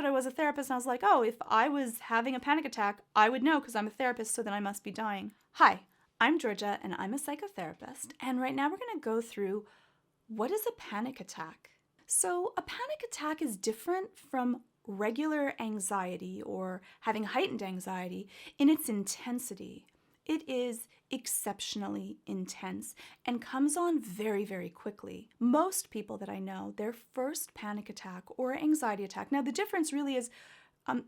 but I was a therapist, and I was like, oh, if I was having a panic attack, I would know because I'm a therapist, so then I must be dying. Hi, I'm Georgia, and I'm a psychotherapist, and right now we're going to go through what is a panic attack. So a panic attack is different from regular anxiety or having heightened anxiety in its intensity. It is exceptionally intense and comes on very, very quickly. Most people that I know, their first panic attack or anxiety attack, now the difference really is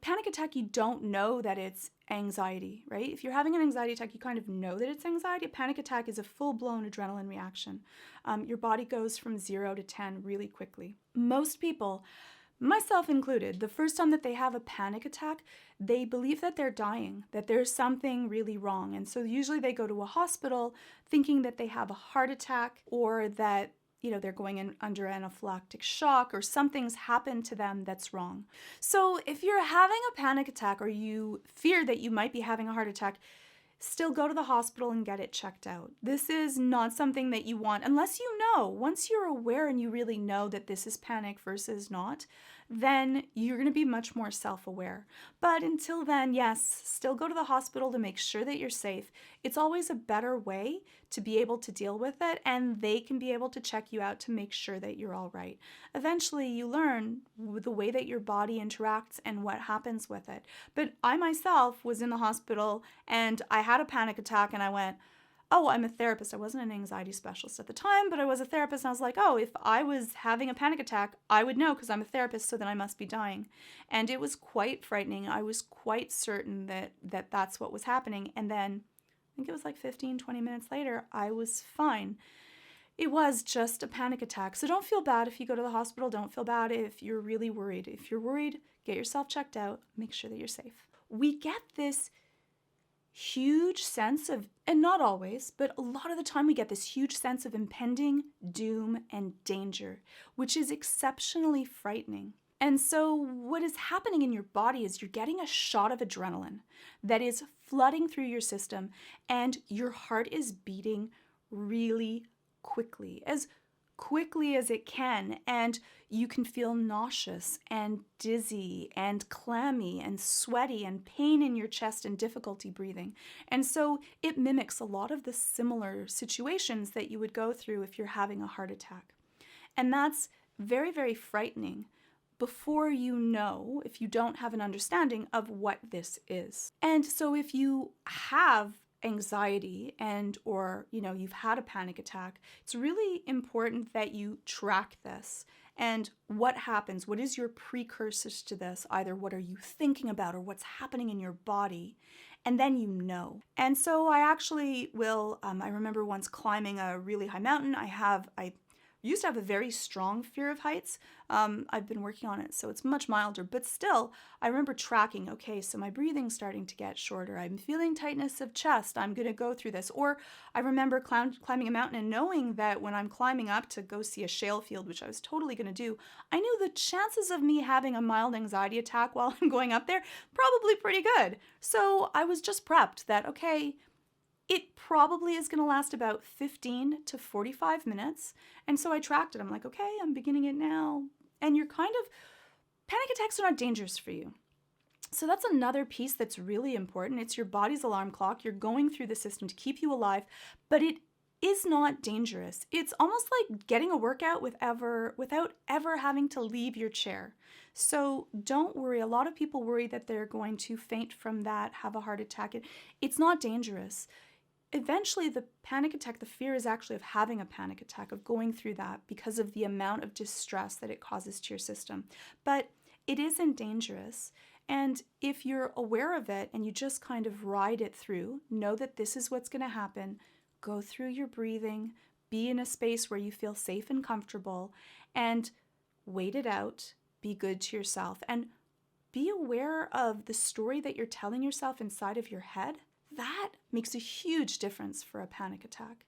panic attack, you don't know that it's anxiety, right? If you're having an anxiety attack, you kind of know that it's anxiety. A panic attack is a full-blown adrenaline reaction. Your body goes from 0 to 10 really quickly. Most people, myself included, the first time that they have a panic attack, they believe that they're dying, that there's something really wrong. And so usually they go to a hospital thinking that they have a heart attack or that they're going in under anaphylactic shock or something's happened to them that's wrong. So if you're having a panic attack or you fear that you might be having a heart attack, still go to the hospital and get it checked out. This is not something that you want unless you know. Once you're aware and you really know that this is panic versus not, then you're going to be much more self-aware. But until then, yes, still go to the hospital to make sure that you're safe. It's always a better way to be able to deal with it, and they can be able to check you out to make sure that you're all right. Eventually, you learn the way that your body interacts and what happens with it. But I myself was in the hospital and I had a panic attack and I went, oh, I'm a therapist. I wasn't an anxiety specialist at the time, but I was a therapist. And I was like, oh, if I was having a panic attack, I would know because I'm a therapist, so then I must be dying. And it was quite frightening. I was quite certain that that's what was happening. And then I think it was like 15, 20 minutes later, I was fine. It was just a panic attack. So don't feel bad if you go to the hospital. Don't feel bad if you're really worried. If you're worried, get yourself checked out. Make sure that you're safe. We get this huge sense of, and not always, but a lot of the time we get this huge sense of impending doom and danger, which is exceptionally frightening. And so what is happening in your body is you're getting a shot of adrenaline that is flooding through your system, and your heart is beating really quickly as it can, and you can feel nauseous and dizzy and clammy and sweaty and pain in your chest and difficulty breathing. And so it mimics a lot of the similar situations that you would go through if you're having a heart attack. And that's very, very frightening before you know, if you don't have an understanding of what this is. And so if you have anxiety or you've had a panic attack, it's really important that you track this and what happens, what is your precursors to this, either what are you thinking about or what's happening in your body, and then you know. And so I actually will, I remember once climbing a really high mountain. I used to have a very strong fear of heights. I've been working on it, so it's much milder, but still, I remember tracking, okay, so my breathing's starting to get shorter. I'm feeling tightness of chest. I'm going to go through this. Or I remember climbing a mountain and knowing that when I'm climbing up to go see a shale field, which I was totally going to do, I knew the chances of me having a mild anxiety attack while I'm going up there, probably pretty good. So I was just prepped that, okay, it probably is going to last about 15 to 45 minutes. And so I tracked it. I'm like, okay, I'm beginning it now. And panic attacks are not dangerous for you. So that's another piece that's really important. It's your body's alarm clock. You're going through the system to keep you alive, but it is not dangerous. It's almost like getting a workout without ever having to leave your chair. So don't worry. A lot of people worry that they're going to faint from that, have a heart attack. It's not dangerous. Eventually, the panic attack, the fear is actually of having a panic attack, of going through that because of the amount of distress that it causes to your system. But it isn't dangerous. And if you're aware of it and you just kind of ride it through, know that this is what's going to happen, go through your breathing, be in a space where you feel safe and comfortable, and wait it out, be good to yourself, and be aware of the story that you're telling yourself inside of your head. That makes a huge difference for a panic attack.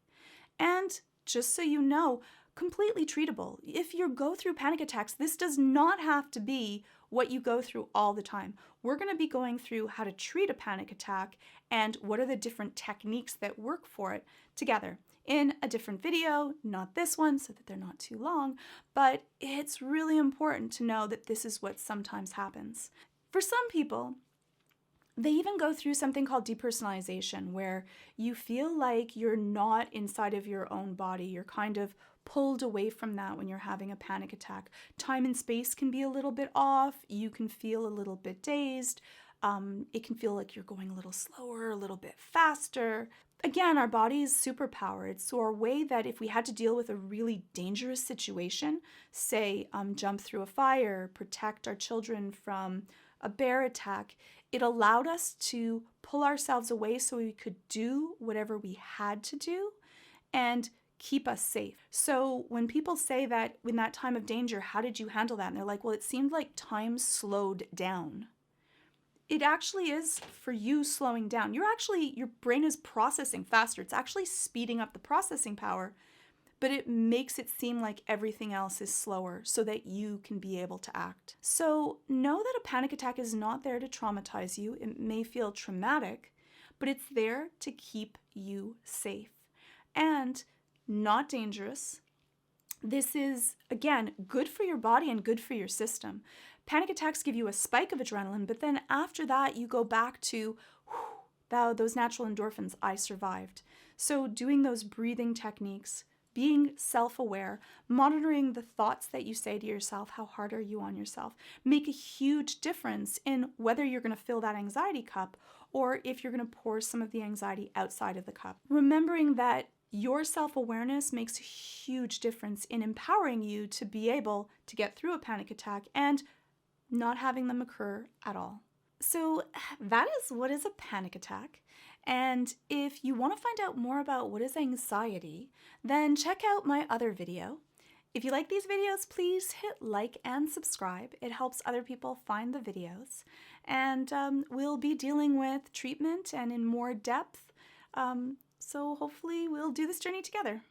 And just so you know, completely treatable. If you go through panic attacks, this does not have to be what you go through all the time. We're going to be going through how to treat a panic attack and what are the different techniques that work for it together. in a different video, not this one, so that they're not too long, but it's really important to know that this is what sometimes happens. For some people, they even go through something called depersonalization, where you feel like you're not inside of your own body. You're kind of pulled away from that when you're having a panic attack. Time and space can be a little bit off. You can feel a little bit dazed. It can feel like you're going a little slower, a little bit faster. Again, our body is superpowered. So our way that if we had to deal with a really dangerous situation, say jump through a fire, protect our children from a bear attack, it allowed us to pull ourselves away so we could do whatever we had to do and keep us safe. So when people say that in that time of danger, how did you handle that? And they're like, well, it seemed like time slowed down. It actually is for you slowing down. Your brain is processing faster. It's actually speeding up the processing power, but it makes it seem like everything else is slower so that you can be able to act. So know that a panic attack is not there to traumatize you. It may feel traumatic, but it's there to keep you safe and not dangerous. This is, again, good for your body and good for your system. Panic attacks give you a spike of adrenaline, but then after that, you go back to those natural endorphins. I survived. So doing those breathing techniques, being self-aware, monitoring the thoughts that you say to yourself, how hard are you on yourself, make a huge difference in whether you're going to fill that anxiety cup or if you're going to pour some of the anxiety outside of the cup. Remembering that your self-awareness makes a huge difference in empowering you to be able to get through a panic attack and not having them occur at all. So that is what is a panic attack. And if you want to find out more about what is anxiety, then check out my other video. If you like these videos, please hit like and subscribe. It helps other people find the videos. And we'll be dealing with treatment and in more depth. So hopefully we'll do this journey together.